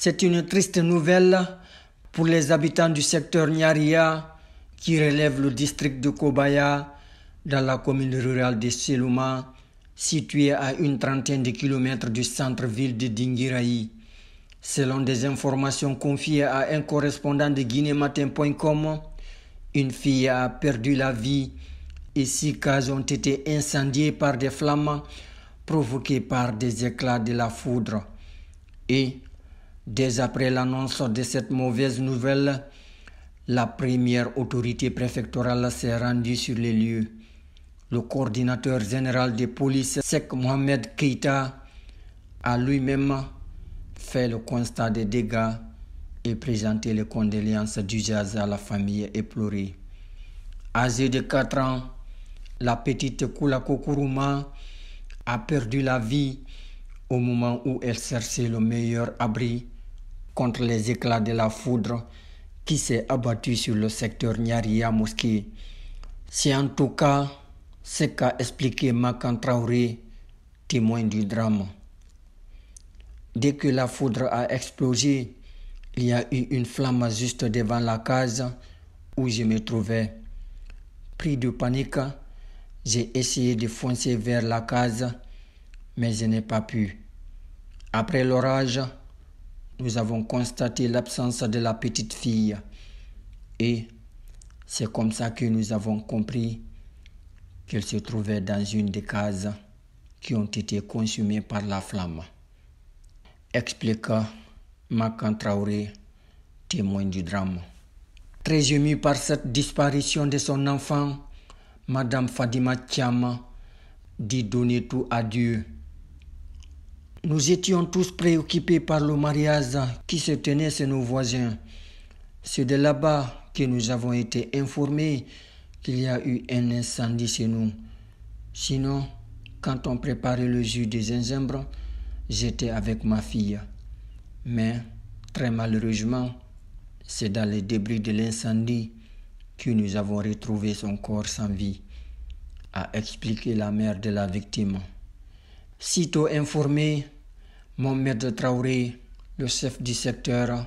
C'est une triste nouvelle pour les habitants du secteur Nyaria qui relève le district de Kobaya dans la commune rurale de Seluma, située à une trentaine de kilomètres du centre-ville de Dinguirayi. Selon des informations confiées à un correspondant de guinématin.com, une fille a perdu la vie et 6 cases ont été incendiées par des flammes provoquées par des éclats de la foudre. Et, dès après l'annonce de cette mauvaise nouvelle, la première autorité préfectorale s'est rendue sur les lieux. Le coordinateur général de police, Sek Mohamed Keita, a lui-même fait le constat des dégâts et présenté les condoléances d'usage à la famille éplorée. Âgée de 4 ans, la petite Kula Kokuruma a perdu la vie au moment où elle cherchait le meilleur abri contre les éclats de la foudre qui s'est abattu sur le secteur Nyaria Mosquée. C'est en tout cas ce qu'a expliqué Makan Traoré, témoin du drame. Dès que la foudre a explosé, il y a eu une flamme juste devant la case où je me trouvais. Pris de panique, j'ai essayé de foncer vers la case, mais je n'ai pas pu. Après l'orage, nous avons constaté l'absence de la petite fille. Et c'est comme ça que nous avons compris qu'elle se trouvait dans une des cases qui ont été consumées par la flamme. Expliqua Makan Traoré, témoin du drame. Très émue par cette disparition de son enfant, Madame Fadima Thiam dit donner tout à Dieu. Nous étions tous préoccupés par le mariage qui se tenait chez nos voisins. C'est de là-bas que nous avons été informés qu'il y a eu un incendie chez nous. Sinon, quand on préparait le jus de gingembre, j'étais avec ma fille. Mais, très malheureusement, c'est dans les débris de l'incendie que nous avons retrouvé son corps sans vie, a expliqué la mère de la victime. Sitôt informé, Mohamed Traoré, le chef du secteur,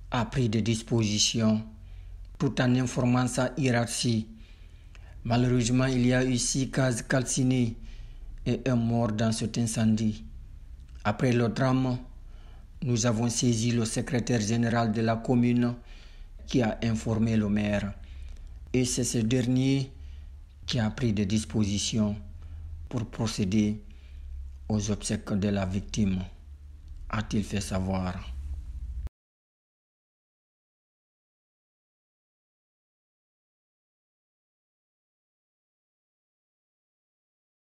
a pris des dispositions tout en informant sa hiérarchie. Malheureusement, il y a eu 6 cases calcinées et un mort dans cet incendie. Après le drame, nous avons saisi le secrétaire général de la commune qui a informé le maire. Et c'est ce dernier qui a pris des dispositions pour procéder aux obsèques de la victime, a-t-il fait savoir.